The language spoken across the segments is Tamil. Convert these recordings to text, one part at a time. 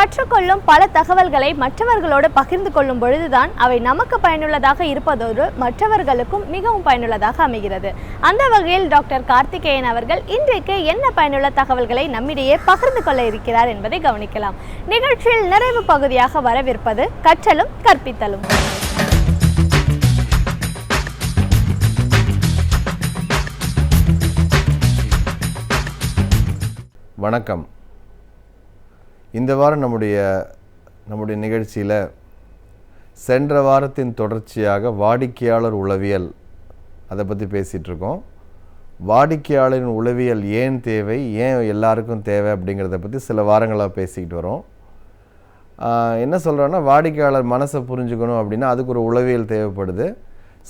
கற்றுக்கொள்ளும் பல தகவல்களை மற்றவர்களோடு பகிர்ந்து கொள்ளும் பொழுதுதான் அவை நமக்கு பயனுள்ளதாக இருப்பதோடு மற்றவர்களுக்கும் மிகவும் பயனுள்ளதாக அமைகிறது. அந்த வகையில் டாக்டர் கார்த்திகேயன் அவர்கள் இன்றைக்கு என்ன பயனுள்ள தகவல்களை நம்மிடையே பகிர்ந்து கொள்ள இருக்கிறார் என்பதை கவனிக்கலாம். நிகழ்ச்சியில் நிறைவு பகுதியாக வரவிருப்பது கற்றலும் கற்பித்தலும். வணக்கம். இந்த வாரம் நம்முடைய நிகழ்ச்சியில் சென்ற வாரத்தின் தொடர்ச்சியாக வாடிக்கையாளர் உளவியல் அதை பற்றி பேசிகிட்ருக்கோம். வாடிக்கையாளரின் உளவியல் ஏன் தேவை, ஏன் எல்லாருக்கும் தேவை அப்படிங்கிறத பற்றி சில வாரங்களாக பேசிக்கிட்டு வரோம். என்ன சொல்கிறோன்னா, வாடிக்கையாளர் மனசை புரிஞ்சுக்கணும் அப்படின்னா அதுக்கு ஒரு உளவியல் தேவைப்படுது.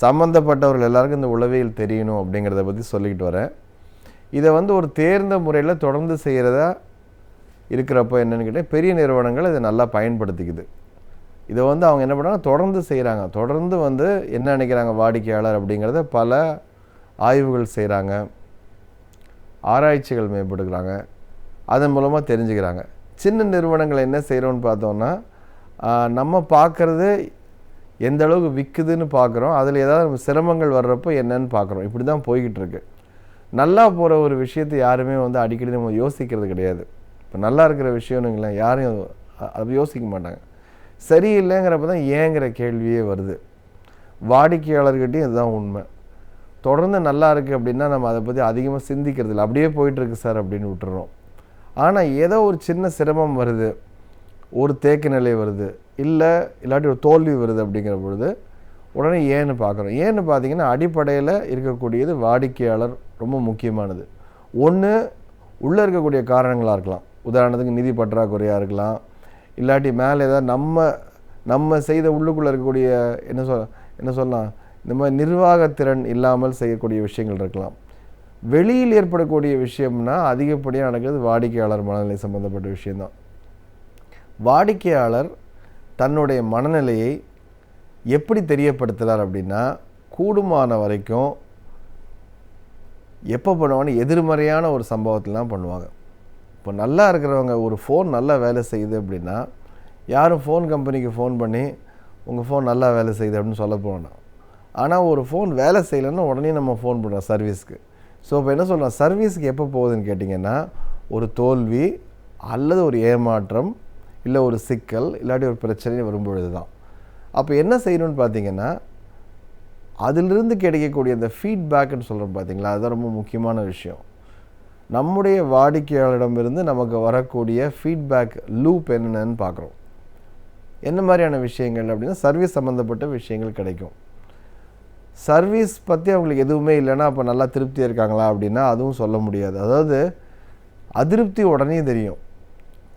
சம்மந்தப்பட்டவர்கள் எல்லாருக்கும் இந்த உளவியல் தெரியணும் அப்படிங்கிறத பற்றி சொல்லிக்கிட்டு வரேன். இதை ஒரு தேர்ந்த முறையில் தொடர்ந்து செய்கிறதா இருக்கிறப்போ என்னென்னு கேட்டால், பெரிய நிறுவனங்கள் இதை நல்லா பயன்படுத்திக்குது. இதை அவங்க என்ன பண்ணுறாங்க, தொடர்ந்து செய்கிறாங்க. தொடர்ந்து என்ன நினைக்கிறாங்க வாடிக்கையாளர் அப்படிங்கிறத பல ஆய்வுகள் செய்கிறாங்க, ஆராய்ச்சிகள் மேம்படுத்துகிறாங்க, அதன் மூலமாக தெரிஞ்சுக்கிறாங்க. சின்ன நிறுவனங்கள் என்ன செய்கிறோன்னு பார்த்தோன்னா, நம்ம பார்க்குறது எந்த அளவுக்கு விற்குதுன்னு பார்க்குறோம், அதில் ஏதாவது சிரமங்கள் வர்றப்போ என்னன்னு பார்க்குறோம். இப்படி தான் போய்கிட்டு இருக்கு. நல்லா போகிற ஒரு விஷயத்தை யாருமே அடிக்கடி நம்ம யோசிக்கிறது கிடையாது. இப்போ நல்லா இருக்கிற விஷயம்னுங்களேன், யாரும் அதை யோசிக்க மாட்டாங்க. சரியில்லைங்கிறப்ப தான் ஏங்கிற கேள்வியே வருது. வாடிக்கையாளர்கிட்டையும் இதுதான் உண்மை. தொடர்ந்து நல்லா இருக்குது அப்படின்னா நம்ம அதை பற்றி அதிகமாக சிந்திக்கிறது இல்லை, அப்படியே போயிட்டுருக்கு சார் அப்படின்னு விட்டுறோம். ஆனால் ஏதோ ஒரு சின்ன சிரமம் வருது, ஒரு தேக்க நிலை வருது, இல்லாட்டி ஒரு தோல்வி வருது அப்படிங்கிற பொழுது உடனே ஏன்னு பார்க்குறோம். ஏன்னு பார்த்தீங்கன்னா, அடிப்படையில் இருக்கக்கூடியது வாடிக்கையாளர் ரொம்ப முக்கியமானது. ஒன்று உள்ளே இருக்கக்கூடிய காரணங்களாக இருக்கலாம். உதாரணத்துக்கு நிதி பற்றாக்குறையாக இருக்கலாம், இல்லாட்டி மேலே ஏதாவது நம்ம செய்த உள்ளுக்குள்ளே இருக்கக்கூடிய என்ன சொல்லலாம், இந்த மாதிரி நிர்வாகத்திறன் இல்லாமல் செய்யக்கூடிய விஷயங்கள் இருக்கலாம். வெளியில் ஏற்படக்கூடிய விஷயம்னா அதிகப்படியாக நடக்கிறது வாடிக்கையாளர் மனநிலை சம்மந்தப்பட்ட விஷயந்தான். வாடிக்கையாளர் தன்னுடைய மனநிலையை எப்படி தெரியப்படுத்துகிறார் அப்படின்னா, கூடுமான வரைக்கும் எப்போ பண்ணுவாங்க, எதிர்மறையான ஒரு சம்பவத்திலாம் பண்ணுவாங்க. இப்போ நல்லா இருக்கிறவங்க, ஒரு ஃபோன் நல்லா வேலை செய்யுது அப்படின்னா யாரும் ஃபோன் கம்பெனிக்கு ஃபோன் பண்ணி உங்கள் ஃபோன் நல்லா வேலை செய்யுது அப்படின்னு சொல்ல போனோம். ஆனால் ஒரு ஃபோன் வேலை செய்யலைன்னா உடனே நம்ம ஃபோன் பண்ணுறோம் சர்வீஸ்க்கு. ஸோ இப்போ என்ன சொல்கிறோம், சர்வீஸ்க்கு எப்போ போகுதுன்னு கேட்டிங்கன்னா, ஒரு தோல்வி அல்லது ஒரு ஏமாற்றம், இல்லை ஒரு சிக்கல், இல்லாட்டி ஒரு பிரச்சனை வரும்பொழுது தான். அப்போ என்ன செய்யணும்னு பார்த்தீங்கன்னா, அதிலிருந்து கிடைக்கக்கூடிய இந்த ஃபீட்பேக்குன்னு சொல்கிறோம் பார்த்தீங்களா, அதுதான் ரொம்ப முக்கியமான விஷயம். நம்முடைய வாடிக்கையாளரிடமிருந்து நமக்கு வரக்கூடிய ஃபீட்பேக் லூப் என்னென்னு பார்க்குறோம். என்ன மாதிரியான விஷயங்கள் அப்படின்னா, சர்வீஸ் சம்மந்தப்பட்ட விஷயங்கள் கிடைக்கும். சர்வீஸ் பற்றி அவங்களுக்கு எதுவுமே இல்லைன்னா அப்போ நல்லா திருப்தியாக இருக்காங்களா அப்படின்னா அதுவும் சொல்ல முடியாது. அதாவது அதிருப்தி உடனே தெரியும்,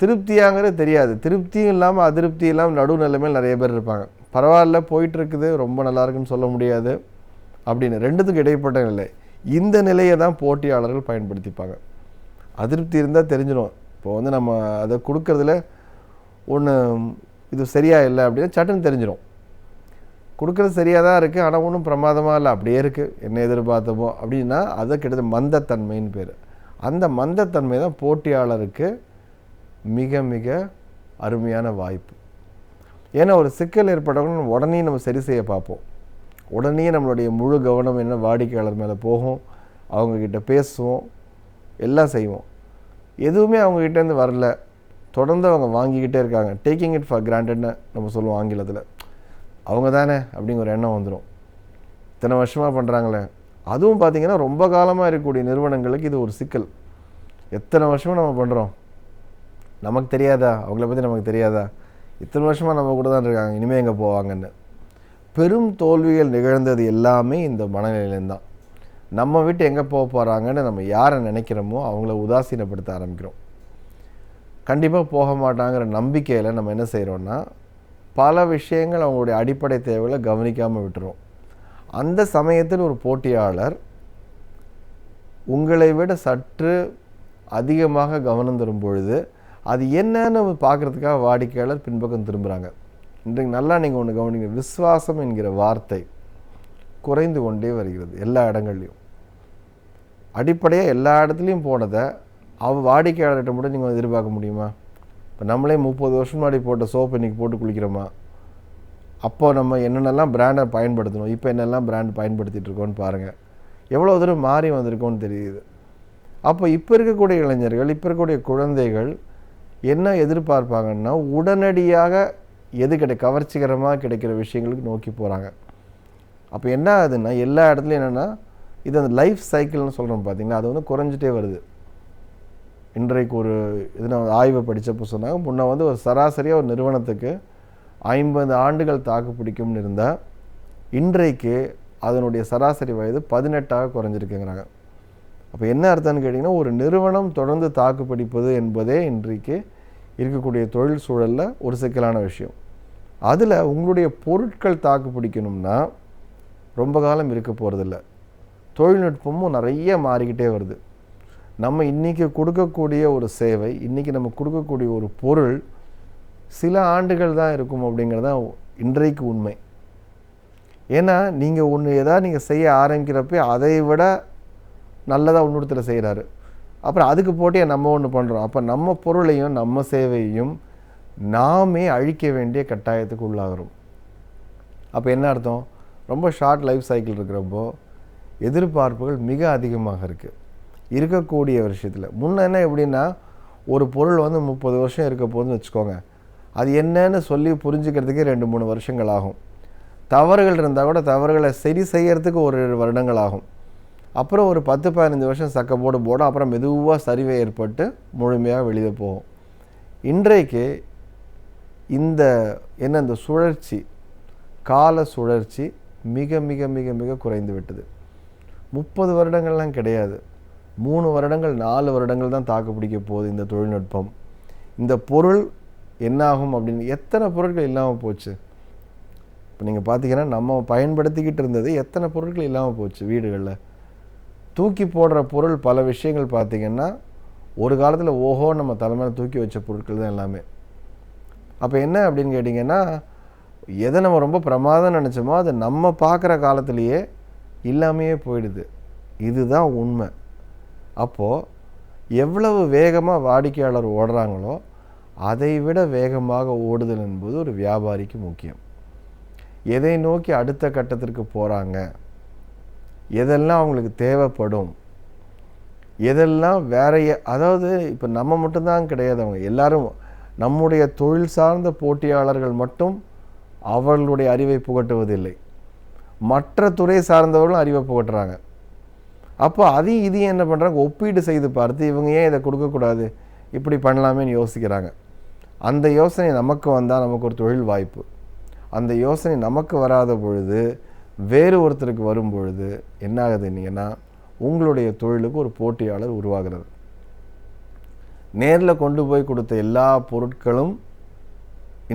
திருப்தியாங்கிறது தெரியாது. திருப்தியும் இல்லாமல் அதிருப்தி இல்லாமல் நடுநிலைமையில் நிறைய பேர் இருப்பாங்க. பரவாயில்ல, போயிட்டுருக்குது, ரொம்ப நல்லா இருக்குன்னு சொல்ல முடியாது அப்படின்னு. ரெண்டுத்துக்கு இடைப்பட்ட நிலை. இந்த நிலையை தான் போட்டியாளர்கள் பயன்படுத்திப்பாங்க. அதிருப்தி இருந்தால் தெரிஞ்சிடும். இப்போ நம்ம அதை கொடுக்கறதுல ஒன்று இது சரியாக இல்லை அப்படின்னா சட்டுன்னு தெரிஞ்சிடும். கொடுக்குறது சரியாக தான் இருக்குது, ஆனால் ஒன்றும் பிரமாதமாக இல்லை, அப்படியே இருக்குது, என்ன எதிர்பார்த்தமோ அப்படின்னா அதை கிட்டத்தட்ட மந்தத்தன்மைன்னு பேர். அந்த மந்தத்தன்மை தான் போட்டியாளருக்கு மிக மிக அருமையான வாய்ப்பு. ஏன்னா ஒரு சிக்கல் ஏற்பட்டவங்க உடனே நம்ம சரி செய்ய பார்ப்போம். உடனே நம்மளுடைய முழு கவனம் என்ன வாடிக்கையாளர் மேலே போகும், அவங்கக்கிட்ட பேசுவோம், எல்லாம் செய்வோம். எதுவுமே அவங்கக்கிட்டேருந்து வரல, தொடர்ந்து அவங்க வாங்கிக்கிட்டே இருக்காங்க. டேக்கிங் இட் ஃபார் கிராண்டட்னு நம்ம சொல்லுவோம் ஆங்கிலத்தில். அவங்க தானே அப்படிங்கிற ஒரு எண்ணம் வந்துடும். இத்தனை வருஷமாக பண்ணுறாங்களே. அதுவும் பார்த்திங்கன்னா ரொம்ப காலமாக இருக்கக்கூடிய நிறுவனங்களுக்கு இது ஒரு சிக்கல். எத்தனை வருஷமாக நம்ம பண்ணுறோம், நமக்கு தெரியாதா, அவங்கள பற்றி நமக்கு தெரியாதா, இத்தனை வருஷமாக நம்ம கூட தான் இருக்காங்க, இனிமேல் எங்கே போவாங்கன்னு. பெரும் தோல்விகள் நிகழ்ந்தது எல்லாமே இந்த மனநிலையில்தான். நம்ம விட்டு எங்கே போக போகிறாங்கன்னு நம்ம யாரை நினைக்கிறோமோ அவங்கள உதாசீனப்படுத்த ஆரம்பிக்கிறோம். கண்டிப்பாக போக மாட்டாங்கிற நம்பிக்கையில் நம்ம என்ன செய்கிறோன்னா, பல விஷயங்கள் அவங்களுடைய அடிப்படை தேவைகளை கவனிக்காமல் விட்டுறோம். அந்த சமயத்தில் ஒரு போட்டியாளர் உங்களை விட சற்று அதிகமாக கவனம் தரும் பொழுது அது என்னன்னு பார்க்குறதுக்காக வாடிக்கையாளர் பின்பக்கம் திரும்புகிறாங்க. இன்றைக்கு நல்லா நீங்கள் ஒன்று கவனிங்க, விசுவாசம் என்கிற வார்த்தை குறைந்து கொண்டே வருகிறது எல்லா இடங்கள்லையும். அடிப்படையாக எல்லா இடத்துலையும் போனதை வாடிக்கையாளர்கிட்ட மட்டும் நீங்கள் எதிர்பார்க்க முடியுமா? இப்போ நம்மளே 30 வருஷம் முன்னாடி போட்ட சோப்பு இன்றைக்கி போட்டு குளிக்கிறோமா? அப்போ நம்ம என்னென்னலாம் பிராண்டை பயன்படுத்தணும், இப்போ என்னெல்லாம் பிராண்ட் பயன்படுத்திகிட்டு இருக்கோன்னு பாருங்கள். எவ்வளோ தூரம் மாறி வந்திருக்கோன்னு தெரியுது. அப்போ இப்போ இருக்கக்கூடிய இளைஞர்கள், இப்போ இருக்கக்கூடிய குழந்தைகள் என்ன எதிர்பார்ப்பாங்கன்னா, உடனடியாக எது கவர்ச்சிகரமாக கிடைக்கிற விஷயங்களுக்கு நோக்கி போகிறாங்க. அப்போ என்ன ஆகுதுன்னா, எல்லா இடத்துலையும் என்னென்னா, இது அந்த லைஃப் சைக்கிள்னு சொல்கிறோம் பார்த்தீங்களா, அது வந்து குறைஞ்சிட்டே வருது. இன்றைக்கு ஒரு இது நான் ஆய்வை படித்தப்போ சொன்னாங்க, முன்ன வந்து ஒரு சராசரியாக ஒரு நிறுவனத்துக்கு 50 ஆண்டுகள் தாக்கு பிடிக்கும்னு இருந்தால், இன்றைக்கு அதனுடைய சராசரி வயது 18ஆக குறைஞ்சிருக்குங்கிறாங்க. அப்போ என்ன அர்த்தம்னு கேட்டிங்கன்னா, ஒரு நிறுவனம் தொடர்ந்து தாக்கு பிடிப்பது என்பதே இன்றைக்கு இருக்கக்கூடிய தொழில் சூழலில் ஒரு சிக்கலான விஷயம். அதில் உங்களுடைய பொருட்கள் தாக்கு பிடிக்கணும்னா ரொம்ப காலம் இருக்க போகிறதில்ல. தொழில்நுட்பமும் நிறைய மாறிக்கிட்டே வருது. நம்ம இன்றைக்கி கொடுக்கக்கூடிய ஒரு சேவை, இன்றைக்கி நம்ம கொடுக்கக்கூடிய ஒரு பொருள் சில ஆண்டுகள் தான் இருக்கும் அப்படிங்கிறது தான் இன்றைக்கு உண்மை. ஏன்னா நீங்கள் எதாவது நீங்கள் செய்ய ஆரம்பிக்கிறப்ப அதை விட நல்லதாக இன்னொருத்தர் செய்கிறாரு. அப்புறம் அதுக்கு போட்டியே நம்ம ஒன்று பண்ணுறோம். அப்போ நம்ம பொருளையும் நம்ம சேவையையும் நாமே அழிக்க வேண்டிய கட்டாயத்துக்கு உள்ளாகிறோம். அப்போ என்ன அர்த்தம்? ரொம்ப ஷார்ட் லைஃப் சைக்கிள் இருக்கிறப்போ எதிர்பார்ப்புகள் மிக அதிகமாக இருக்குது இருக்கக்கூடிய விஷயத்தில். முன்ன என்ன எப்படின்னா, ஒரு பொருள் வந்து 30 வருஷம் இருக்க போதுன்னு வச்சுக்கோங்க, அது என்னன்னு சொல்லி புரிஞ்சுக்கிறதுக்கே 2-3 வருஷங்கள் ஆகும். தவறுகள் இருந்தால் கூட தவறுகளை சரி செய்யறதுக்கு ஒரு 2 வருடங்கள் ஆகும். அப்புறம் ஒரு 10-15 வருஷம் சக்கப்போடு போடும். அப்புறம் மெதுவாக சரிவை ஏற்பட்டு முழுமையாக வெளியே போகும். இன்றைக்கு இந்த சுழற்சி, கால சுழற்சி மிக மிக மிக மிக குறைந்து விட்டது. 30 வருடங்கள்லாம் கிடையாது, 3 வருடங்கள் 4 வருடங்கள் தான் தாக்கு பிடிக்க போகுது இந்த தொழில்நுட்பம். இந்த பொருள் என்னாகும் அப்படின்னு எத்தனை பொருட்கள் இல்லாமல் போச்சு. இப்போ நீங்கள் பார்த்தீங்கன்னா, நம்ம பயன்படுத்திக்கிட்டு இருந்தது எத்தனை பொருட்கள் இல்லாமல் போச்சு. வீடுகளில் தூக்கி போடுற பொருள் பல விஷயங்கள் பார்த்திங்கன்னா, ஒரு காலத்தில் ஓஹோ நம்ம தலைமையில் தூக்கி வச்ச பொருட்கள் தான் எல்லாமே. அப்போ என்ன அப்படின்னு கேட்டிங்கன்னா, எதை நம்ம ரொம்ப பிரமாதம் நினச்சோமோ அது நம்ம பார்க்குற காலத்திலேயே இல்லாமையே போயிடுது. இதுதான் உண்மை. அப்போது எவ்வளவு வேகமாக வாடிக்கையாளர் ஓடுறாங்களோ அதை விட வேகமாக ஓடுதல் என்பது ஒரு வியாபாரிக்கு முக்கியம். எதை நோக்கி அடுத்த கட்டத்திற்கு போகிறாங்க, எதெல்லாம் அவங்களுக்கு தேவைப்படும், எதெல்லாம் அதாவது இப்போ நம்ம மட்டும்தான் கிடையாது, அவங்க எல்லாரும் நம்முடைய தொழில் சார்ந்த போட்டியாளர்கள் மட்டும் அவர்களுடைய அறிவை புகட்டுவதில்லை, மற்ற துறை சார்ந்தவர்களும் அறிவை புகட்டுறாங்க. அப்போ இதையும் என்ன பண்ணுறாங்க, ஒப்பீடு செய்து பார்த்து இவங்க ஏன் இதை கொடுக்கக்கூடாது, இப்படி பண்ணலாமேன்னு யோசிக்கிறாங்க. அந்த யோசனை நமக்கு வந்தால் நமக்கு ஒரு தொழில் வாய்ப்பு. அந்த யோசனை நமக்கு வராத பொழுது வேறு ஒருத்தருக்கு வரும் பொழுது என்ன ஆகுதுன்னீங்கன்னா, உங்களுடைய தொழிலுக்கு ஒரு போட்டியாளர் உருவாகிறது. நேரில் கொண்டு போய் கொடுத்த எல்லா பொருட்களும்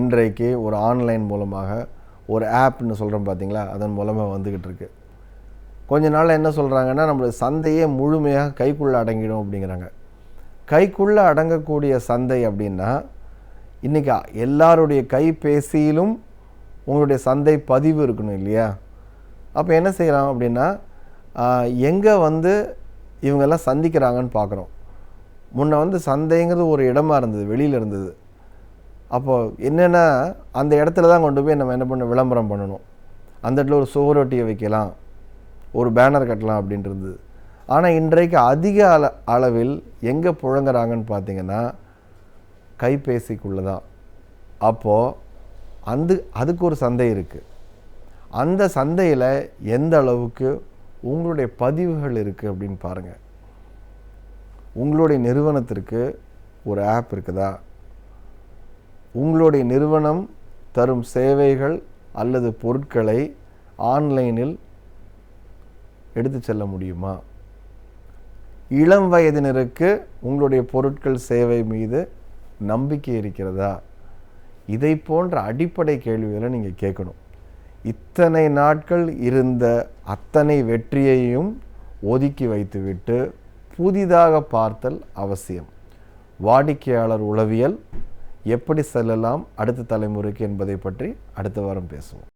இன்றைக்கு ஒரு ஆன்லைன் மூலமாக, ஒரு ஆப்னு சொல்கிறோம் பார்த்தீங்களா, அதன் மூலமாக வந்துக்கிட்டு இருக்கு. கொஞ்ச நாள் என்ன சொல்கிறாங்கன்னா, நம்மளுடைய சந்தையே முழுமையாக கைக்குள்ளே அடங்கிடும் அப்படிங்கிறாங்க. கைக்குள்ளே அடங்கக்கூடிய சந்தை அப்படின்னா, இன்றைக்கி எல்லாருடைய கைபேசியிலும் உங்களுடைய சந்தை பதிவு இருக்கணும் இல்லையா? அப்போ என்ன செய்யலாம் அப்படின்னா, எங்கே இவங்கெல்லாம் சந்திக்கிறாங்கன்னு பார்க்குறோம். முன்ன சந்தைங்கிறது ஒரு இடமா இருந்தது, வெளியில் இருந்தது. அப்போது என்னென்னா, அந்த இடத்துல தான் கொண்டு போய் நம்ம என்ன விளம்பரம் பண்ணணும். அந்த இடத்துல ஒரு சுவரொட்டியை வைக்கலாம், ஒரு பேனர் கட்டலாம் அப்படின்றது. ஆனால் இன்றைக்கு அதிக அளவில் எங்கே புழங்குறாங்கன்னு பார்த்தீங்கன்னா, கைபேசிக்குள்ளே தான். அப்போது அதுக்கு ஒரு சந்தை இருக்குது. அந்த சந்தையில் எந்த அளவுக்கு உங்களுடைய பதிவுகள் இருக்குது அப்படின்னு பாருங்கள். உங்களுடைய நிறுவனத்திற்கு ஒரு ஆப் இருக்குதா? உங்களுடைய நிறுவனம் தரும் சேவைகள் அல்லது பொருட்களை ஆன்லைனில் எடுத்து செல்ல முடியுமா? இளம் வயதினருக்கு உங்களுடைய பொருட்கள் சேவை மீது நம்பிக்கை இருக்கிறதா? இதை போன்ற அடிப்படை கேள்விகளை நீங்கள் கேட்கணும். இத்தனை நாட்கள் இருந்த அத்தனை வெற்றியையும் ஒதுக்கி வைத்துவிட்டு புதிதாக பார்த்தல் அவசியம். வாடிக்கையாளர் உளவியல் எப்படி செல்லலாம் அடுத்த தலைமுறைக்கு என்பதை பற்றி அடுத்த வாரம் பேசுவோம்.